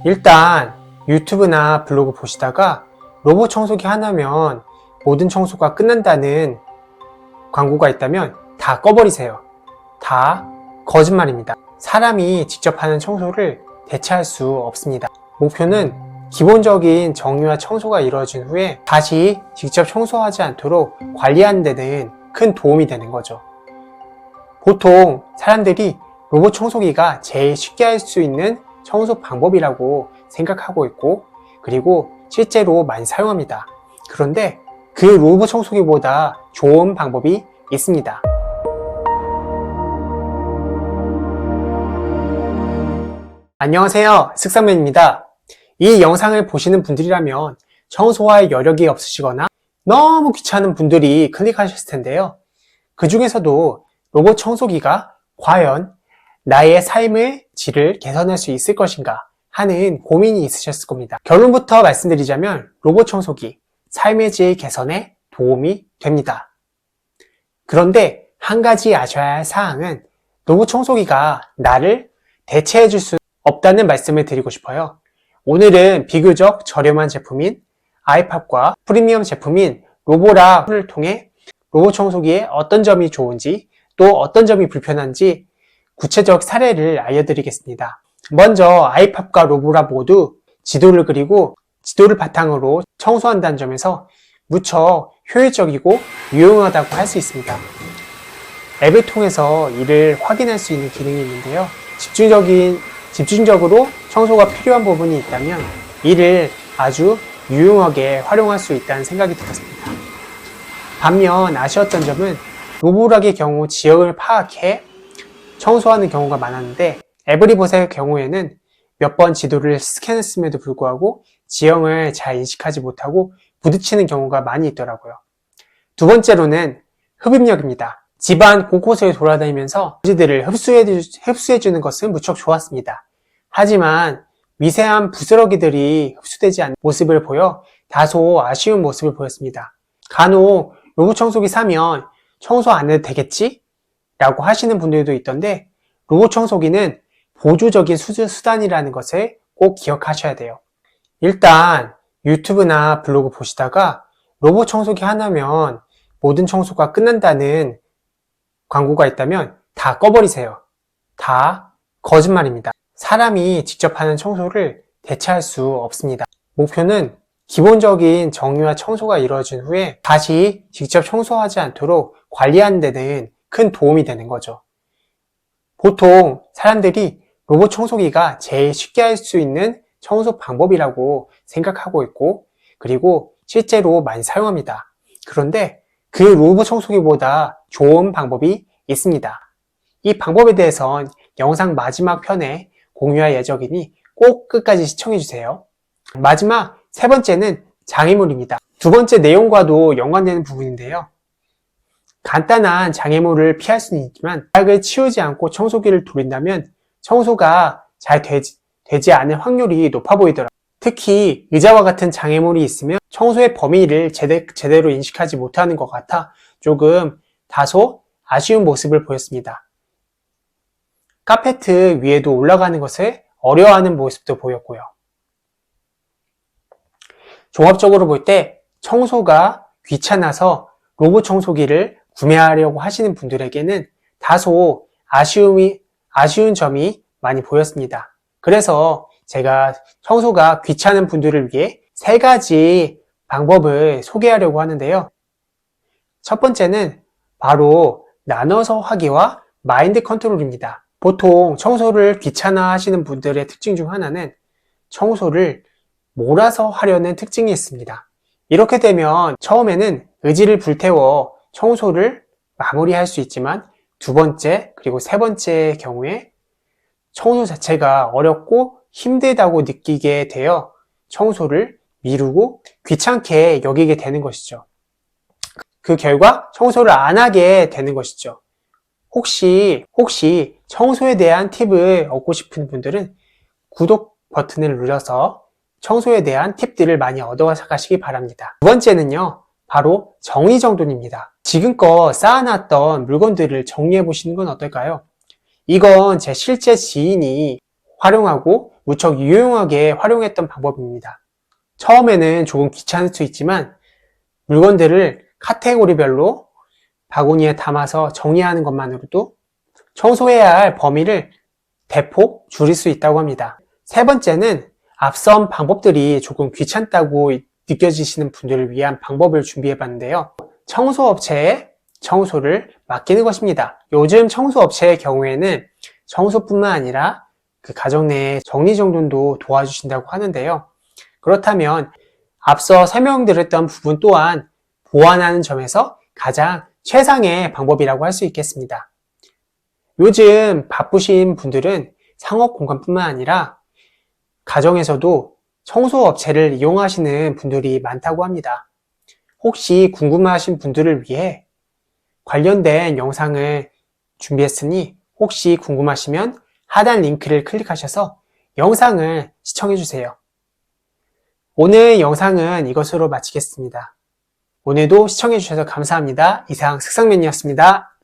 일단 유튜브나 블로그 보시다가 로봇 청소기 하나면 모든 청소가 끝난다는 광고가 있다면 다 꺼버리세요. 다 거짓말입니다. 사람이 직접 하는 청소를 대체할 수 없습니다. 목표는 기본적인 정리와 청소가 이루어진 후에 다시 직접 청소하지 않도록 관리하는 데는 큰 도움이 되는 거죠. 보통 사람들이 로봇 청소기가 제일 쉽게 할 수 있는 청소 방법이라고 생각하고 있고, 그리고 실제로 많이 사용합니다. 그런데 그 로봇 청소기보다 좋은 방법이 있습니다. 안녕하세요, 쓱상맨입니다. 이 영상을 보시는 분들이라면 청소할 여력이 없으시거나 너무 귀찮은 분들이 클릭하셨을 텐데요. 그 중에서도 로봇 청소기가 과연 나의 삶의 질을 개선할 수 있을 것인가 하는 고민이 있으셨을 겁니다. 결론부터 말씀드리자면 로봇 청소기, 삶의 질 개선에 도움이 됩니다. 그런데 한 가지 아셔야 할 사항은 로봇 청소기가 나를 대체해 줄 수 없다는 말씀을 드리고 싶어요. 오늘은 비교적 저렴한 제품인 아이팝과 프리미엄 제품인 로보라를 통해 로봇 청소기의 어떤 점이 좋은지 또 어떤 점이 불편한지 구체적 사례를 알려드리겠습니다. 먼저 아이팝과 로보라 모두 지도를 그리고 지도를 바탕으로 청소한다는 점에서 무척 효율적이고 유용하다고 할 수 있습니다. 앱을 통해서 이를 확인할 수 있는 기능이 있는데요. 집중적으로 청소가 필요한 부분이 있다면 이를 아주 유용하게 활용할 수 있다는 생각이 들었습니다. 반면 아쉬웠던 점은 로보락의 경우 지역을 파악해 청소하는 경우가 많았는데 에브리봇의 경우에는 몇 번 지도를 스캔했음에도 불구하고 지형을 잘 인식하지 못하고 부딪히는 경우가 많이 있더라고요. 두 번째로는 흡입력입니다. 집안 곳곳을 돌아다니면서 먼지들을 흡수해주는 것은 무척 좋았습니다. 하지만 미세한 부스러기들이 흡수되지 않는 모습을 보여 다소 아쉬운 모습을 보였습니다. 간혹 로봇 청소기 사면 청소 안 해도 되겠지? 라고 하시는 분들도 있던데 로봇 청소기는 보조적인 수단이라는 것을 꼭 기억하셔야 돼요. 일단 유튜브나 블로그 보시다가 로봇 청소기 하나면 모든 청소가 끝난다는 광고가 있다면 다 꺼버리세요. 다 거짓말입니다. 사람이 직접 하는 청소를 대체할 수 없습니다. 목표는 기본적인 정리와 청소가 이루어진 후에 다시 직접 청소하지 않도록 관리하는 데는 큰 도움이 되는 거죠. 보통 사람들이 로봇 청소기가 제일 쉽게 할 수 있는 청소 방법이라고 생각하고 있고, 그리고 실제로 많이 사용합니다. 그런데 그 로봇 청소기보다 좋은 방법이 있습니다. 이 방법에 대해선 영상 마지막 편에 공유할 예정이니 꼭 끝까지 시청해주세요. 마지막 세 번째는 장애물입니다. 두 번째 내용과도 연관되는 부분인데요. 간단한 장애물을 피할 수는 있지만 바닥을 치우지 않고 청소기를 돌린다면 청소가 잘 되지 않을 확률이 높아 보이더라고요. 특히 의자와 같은 장애물이 있으면 청소의 범위를 제대로 인식하지 못하는 것 같아 조금 다소 아쉬운 모습을 보였습니다. 카페트 위에도 올라가는 것을 어려워하는 모습도 보였고요. 종합적으로 볼 때 청소가 귀찮아서 로봇 청소기를 구매하려고 하시는 분들에게는 다소 아쉬운 점이 많이 보였습니다. 그래서 제가 청소가 귀찮은 분들을 위해 세 가지 방법을 소개하려고 하는데요. 첫 번째는 바로 나눠서 하기와 마인드 컨트롤입니다. 보통 청소를 귀찮아 하시는 분들의 특징 중 하나는 청소를 몰아서 하려는 특징이 있습니다. 이렇게 되면 처음에는 의지를 불태워 청소를 마무리할 수 있지만 두 번째 그리고 세 번째의 경우에 청소 자체가 어렵고 힘들다고 느끼게 되어 청소를 미루고 귀찮게 여기게 되는 것이죠. 그 결과 청소를 안 하게 되는 것이죠. 혹시 청소에 대한 팁을 얻고 싶은 분들은 구독 버튼을 눌러서 청소에 대한 팁들을 많이 얻어가시기 바랍니다. 두 번째는요, 바로 정리정돈입니다. 지금껏 쌓아놨던 물건들을 정리해 보시는 건 어떨까요? 이건 제 실제 지인이 활용하고 무척 유용하게 활용했던 방법입니다. 처음에는 조금 귀찮을 수 있지만 물건들을 카테고리별로 바구니에 담아서 정리하는 것만으로도 청소해야 할 범위를 대폭 줄일 수 있다고 합니다. 세 번째는 앞선 방법들이 조금 귀찮다고 느껴지시는 분들을 위한 방법을 준비해 봤는데요. 청소업체에 청소를 맡기는 것입니다. 요즘 청소업체의 경우에는 청소뿐만 아니라 그 가정 내의 정리정돈도 도와주신다고 하는데요. 그렇다면 앞서 설명드렸던 부분 또한 보완하는 점에서 가장 최상의 방법이라고 할 수 있겠습니다. 요즘 바쁘신 분들은 상업 공간뿐만 아니라 가정에서도 청소업체를 이용하시는 분들이 많다고 합니다. 혹시 궁금하신 분들을 위해 관련된 영상을 준비했으니 혹시 궁금하시면 하단 링크를 클릭하셔서 영상을 시청해주세요. 오늘 영상은 이것으로 마치겠습니다. 오늘도 시청해주셔서 감사합니다. 이상 색상맨이었습니다.